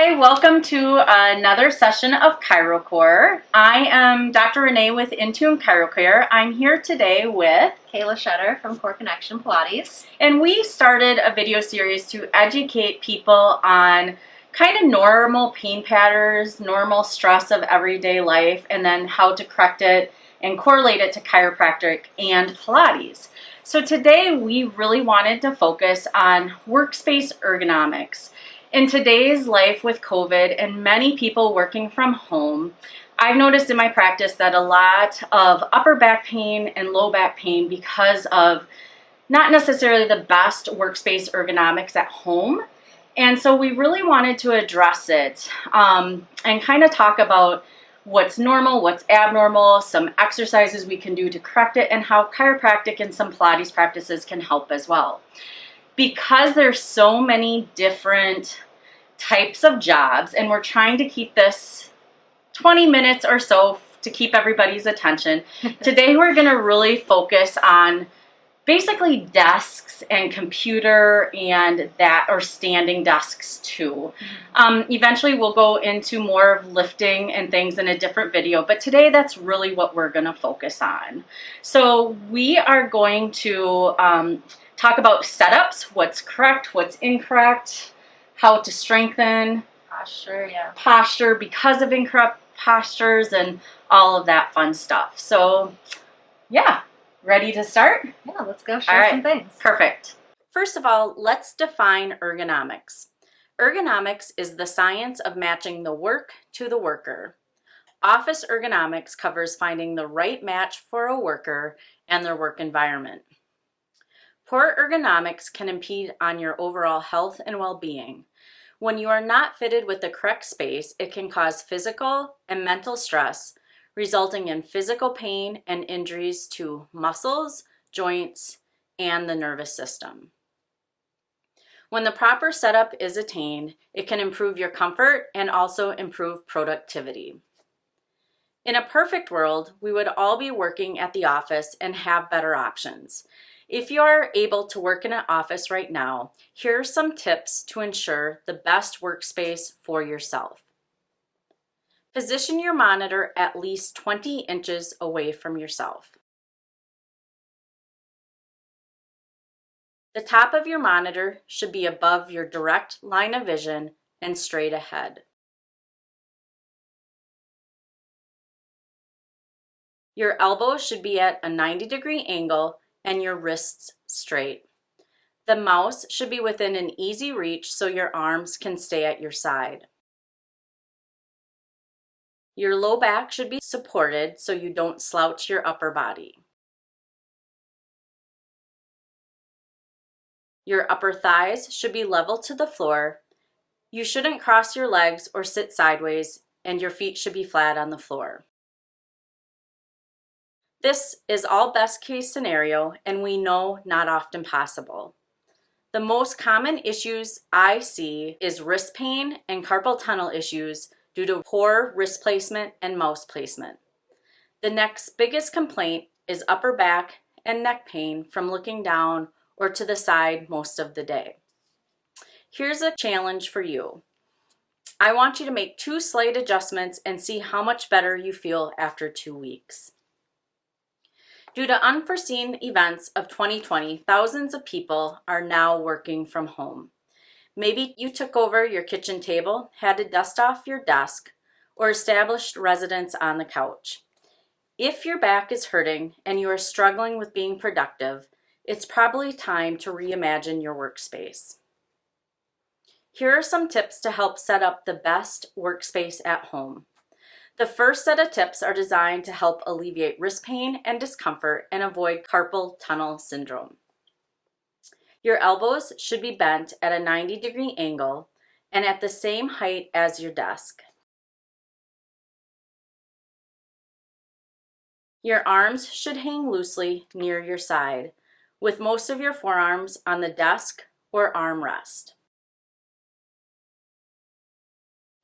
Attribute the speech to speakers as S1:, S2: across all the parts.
S1: Hi, welcome to another session of ChiroCore. I am Dr. Renee with Intune ChiroCare. I'm here today with
S2: Kayla Shutter from Core Connection Pilates.
S1: And we started a video series to educate people on kind of normal pain patterns, normal stress of everyday life, and then how to correct it and correlate it to chiropractic and Pilates. So today we really wanted to focus on workspace ergonomics. In today's life with COVID and many people working from home, I've noticed in my practice that a lot of upper back pain and low back pain because of not necessarily the best workspace ergonomics at home. And so we really wanted to address it and kind of talk about what's normal, what's abnormal, some exercises we can do to correct it, and how chiropractic and some Pilates practices can help as well. Because there's so many different types of jobs, and we're trying to keep this 20 minutes or so to keep everybody's attention, today we're going to really focus on basically desks and computer and that, or standing desks too. Eventually we'll go into more of lifting and things in a different video, but today that's really what we're going to focus on. So we are going to talk about setups, what's correct, what's incorrect, how to strengthen posture because of incorrect postures, and all of that fun stuff. So yeah, ready to start?
S2: Yeah, let's go share some things.
S1: Perfect. First of all, let's define ergonomics. Ergonomics is the science of matching the work to the worker. Office ergonomics covers finding the right match for a worker and their work environment. Poor ergonomics can impede on your overall health and well-being. When you are not fitted with the correct space, it can cause physical and mental stress, resulting in physical pain and injuries to muscles, joints, and the nervous system. When the proper setup is attained, it can improve your comfort and also improve productivity. In a perfect world, we would all be working at the office and have better options. If you are able to work in an office right now, here are some tips to ensure the best workspace for yourself. Position your monitor at least 20 inches away from yourself. The top of your monitor should be above your direct line of vision and straight ahead. Your elbows should be at a 90-degree angle and your wrists straight. The mouse should be within an easy reach so your arms can stay at your side. Your low back should be supported so you don't slouch your upper body. Your upper thighs should be level to the floor. You shouldn't cross your legs or sit sideways, and your feet should be flat on the floor. This is all best case scenario, and we know not often possible. The most common issues I see is wrist pain and carpal tunnel issues due to poor wrist placement and mouse placement. The next biggest complaint is upper back and neck pain from looking down or to the side most of the day. Here's a challenge for you. I want you to make 2 slight adjustments and see how much better you feel after 2 weeks. Due to unforeseen events of 2020, thousands of people are now working from home. Maybe you took over your kitchen table, had to dust off your desk, or established residence on the couch. If your back is hurting and you are struggling with being productive, it's probably time to reimagine your workspace. Here are some tips to help set up the best workspace at home. The first set of tips are designed to help alleviate wrist pain and discomfort and avoid carpal tunnel syndrome. Your elbows should be bent at a 90-degree angle and at the same height as your desk. Your arms should hang loosely near your side, with most of your forearms on the desk or armrest.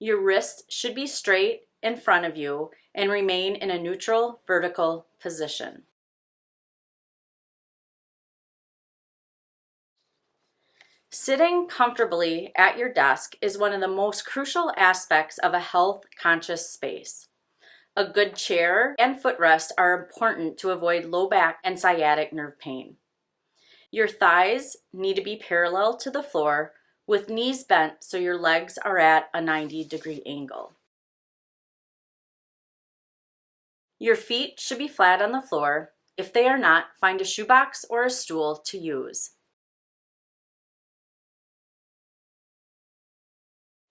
S1: Your wrists should be straight in front of you and remain in a neutral vertical position. Sitting comfortably at your desk is one of the most crucial aspects of a health-conscious space. A good chair and footrest are important to avoid low back and sciatic nerve pain. Your thighs need to be parallel to the floor with knees bent so your legs are at a 90-degree angle. Your feet should be flat on the floor. If they are not, find a shoebox or a stool to use.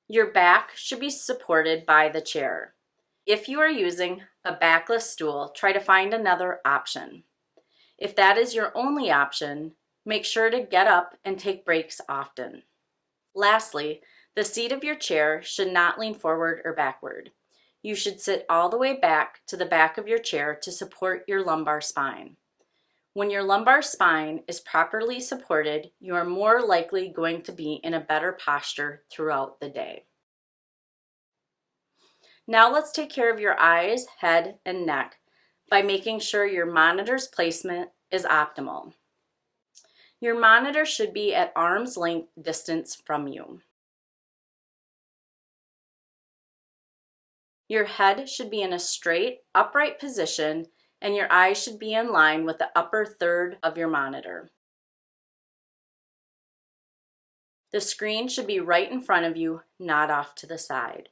S1: Your back should be supported by the chair. If you are using a backless stool, try to find another option. If that is your only option, make sure to get up and take breaks often. Lastly, the seat of your chair should not lean forward or backward. You should sit all the way back to the back of your chair to support your lumbar spine. When your lumbar spine is properly supported, you are more likely going to be in a better posture throughout the day. Now let's take care of your eyes, head, and neck by making sure your monitor's placement is optimal. Your monitor should be at arm's length distance from you. Your head should be in a straight, upright position, and your eyes should be in line with the upper third of your monitor. The screen should be right in front of you, not off to the side.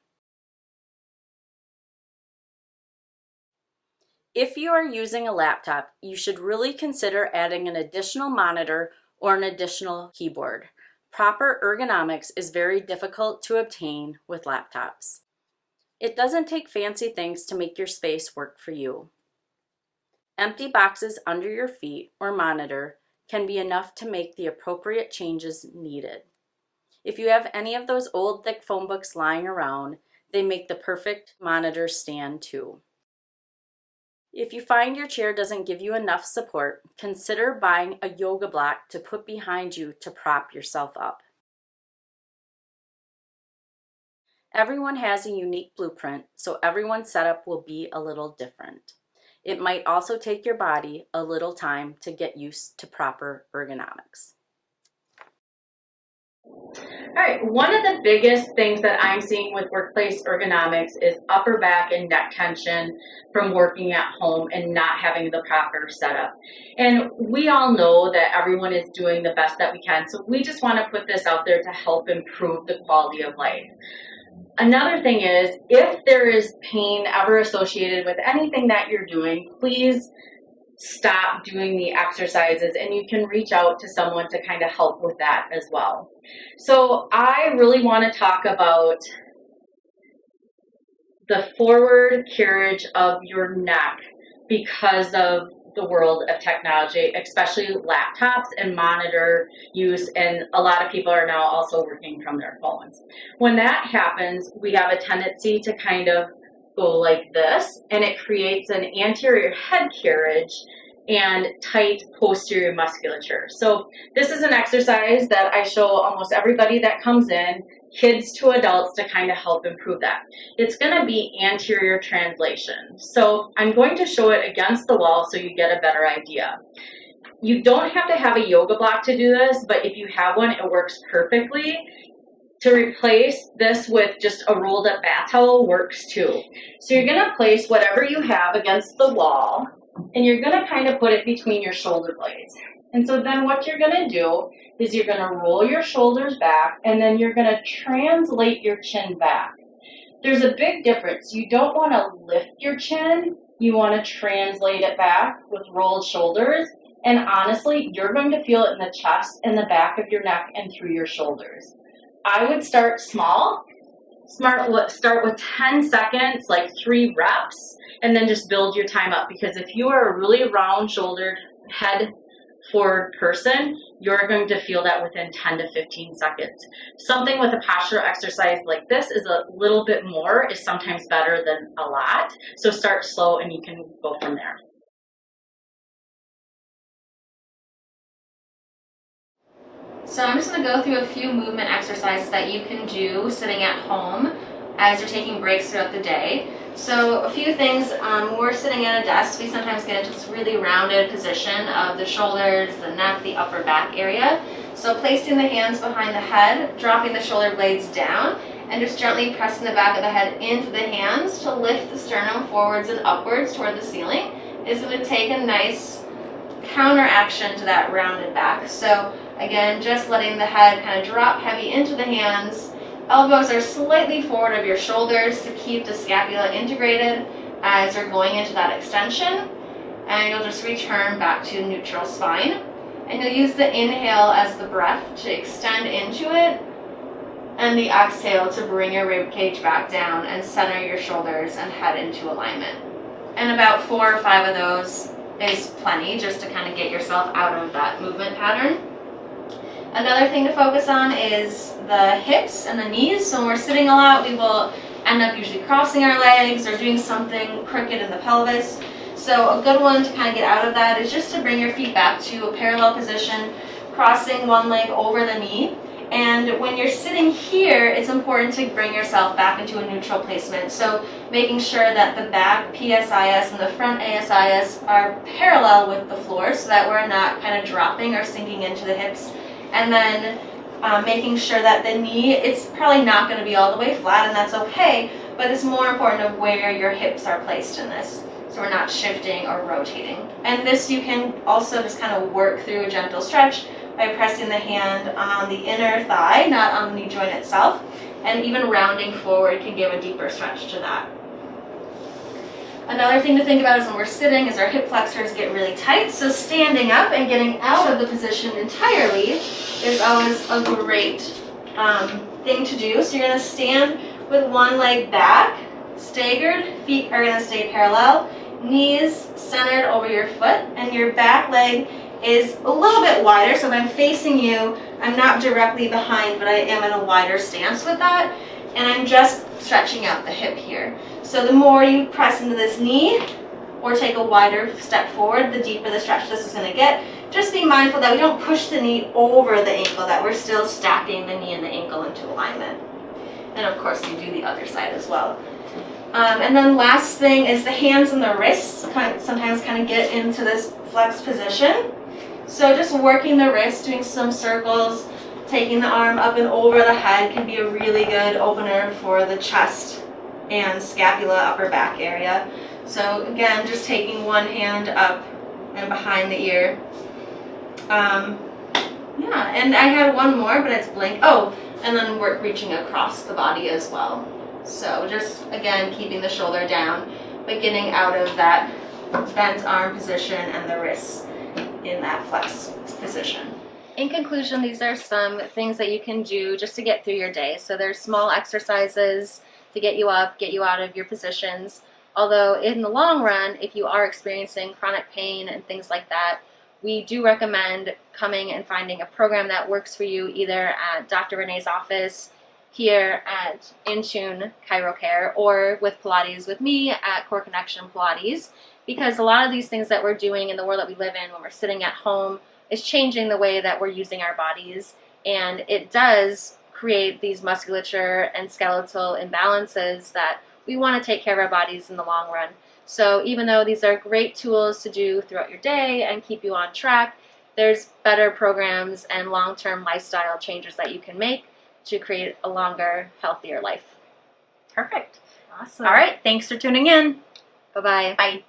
S1: If you are using a laptop, you should really consider adding an additional monitor or an additional keyboard. Proper ergonomics is very difficult to obtain with laptops. It doesn't take fancy things to make your space work for you. Empty boxes under your feet or monitor can be enough to make the appropriate changes needed. If you have any of those old thick phone books lying around, they make the perfect monitor stand too. If you find your chair doesn't give you enough support, consider buying a yoga block to put behind you to prop yourself up. Everyone has a unique blueprint, so everyone's setup will be a little different. It might also take your body a little time to get used to proper ergonomics. All right, one of the biggest things that I'm seeing with workplace ergonomics is upper back and neck tension from working at home and not having the proper setup. And we all know that everyone is doing the best that we can, so we just want to put this out there to help improve the quality of life. Another thing is, if there is pain ever associated with anything that you're doing, please stop doing the exercises and you can reach out to someone to kind of help with that as well. So I really want to talk about the forward carriage of your neck because of the world of technology, especially laptops and monitor use, and a lot of people are now also working from their phones. When that happens, we have a tendency to kind of go like this, and it creates an anterior head carriage and tight posterior musculature. So this is an exercise that I show almost everybody that comes in, kids to adults, to kind of help improve that. It's going to be anterior translation. So I'm going to show it against the wall so you get a better idea. You don't have to have a yoga block to do this, but if you have one, it works perfectly. To replace this with just a rolled up bath towel works too. So you're going to place whatever you have against the wall, and you're going to kind of put it between your shoulder blades. And so then what you're going to do is you're going to roll your shoulders back, and then you're going to translate your chin back. There's a big difference. You don't want to lift your chin. You want to translate it back with rolled shoulders. And honestly, you're going to feel it in the chest and the back of your neck and through your shoulders. I would start small. Start with 10 seconds, like 3 reps, and then just build your time up. Because if you are a really round-shouldered, head-forward person, you're going to feel that within 10 to 15 seconds. Something with a postural exercise like this is a little bit more, is sometimes better than a lot. So start slow and you can go from there.
S2: So I'm just going to go through a few movement exercises that you can do sitting at home as you're taking breaks throughout the day. So a few things, when we're sitting at a desk, we sometimes get into this really rounded position of the shoulders, the neck, the upper back area. So placing the hands behind the head, dropping the shoulder blades down, and just gently pressing the back of the head into the hands to lift the sternum forwards and upwards toward the ceiling is going to take a nice counter action to that rounded back. So again, just letting the head kind of drop heavy into the hands. Elbows are slightly forward of your shoulders to keep the scapula integrated as you're going into that extension. And you'll just return back to neutral spine. And you'll use the inhale as the breath to extend into it, and the exhale to bring your rib cage back down and center your shoulders and head into alignment. And about 4 or 5 of those is plenty just to kind of get yourself out of that movement pattern. Another thing to focus on is the hips and the knees. So when we're sitting a lot, we will end up usually crossing our legs or doing something crooked in the pelvis. So a good one to kind of get out of that is just to bring your feet back to a parallel position, crossing one leg over the knee. And when you're sitting here, it's important to bring yourself back into a neutral placement. So making sure that the back PSIS and the front ASIS are parallel with the floor so that we're not kind of dropping or sinking into the hips. And then making sure that the knee, it's probably not going to be all the way flat, and that's okay, but it's more important of where your hips are placed in this. So we're not shifting or rotating. And this you can also just kind of work through a gentle stretch by pressing the hand on the inner thigh, not on the knee joint itself. And even rounding forward can give a deeper stretch to that. Another thing to think about is when we're sitting is our hip flexors get really tight. So standing up and getting out of the position entirely is always a great thing to do. So you're going to stand with one leg back, staggered, feet are going to stay parallel, knees centered over your foot, and your back leg is a little bit wider. So if I'm facing you, I'm not directly behind, but I am in a wider stance with that. And I'm just stretching out the hip here. So the more you press into this knee or take a wider step forward, the deeper the stretch this is going to get. Just be mindful that we don't push the knee over the ankle, that we're still stacking the knee and the ankle into alignment. And of course you do the other side as well. And then last thing is the hands and the wrists sometimes kind of get into this flex position. So just working the wrist, doing some circles, taking the arm up and over the head can be a really good opener for the chest and scapula upper back area. So again, just taking one hand up and behind the ear. Yeah, and I had one more, but it's blank. Oh, and then work reaching across the body as well. So just, again, keeping the shoulder down, but getting out of that bent arm position and the wrists in that flex position. In conclusion, these are some things that you can do just to get through your day. So there's small exercises to get you up, get you out of your positions. Although in the long run, if you are experiencing chronic pain and things like that, we do recommend coming and finding a program that works for you either at Dr. Renee's office, here at InTune ChiroCare, or with Pilates with me at Core Connection Pilates, because a lot of these things that we're doing in the world that we live in when we're sitting at home is changing the way that we're using our bodies, and it does create these musculature and skeletal imbalances that we want to take care of our bodies in the long run. So even though these are great tools to do throughout your day and keep you on track, there's better programs and long-term lifestyle changes that you can make to create a longer, healthier life.
S1: Perfect.
S2: Awesome.
S1: All right. Thanks for tuning in.
S2: Bye-bye.
S1: Bye.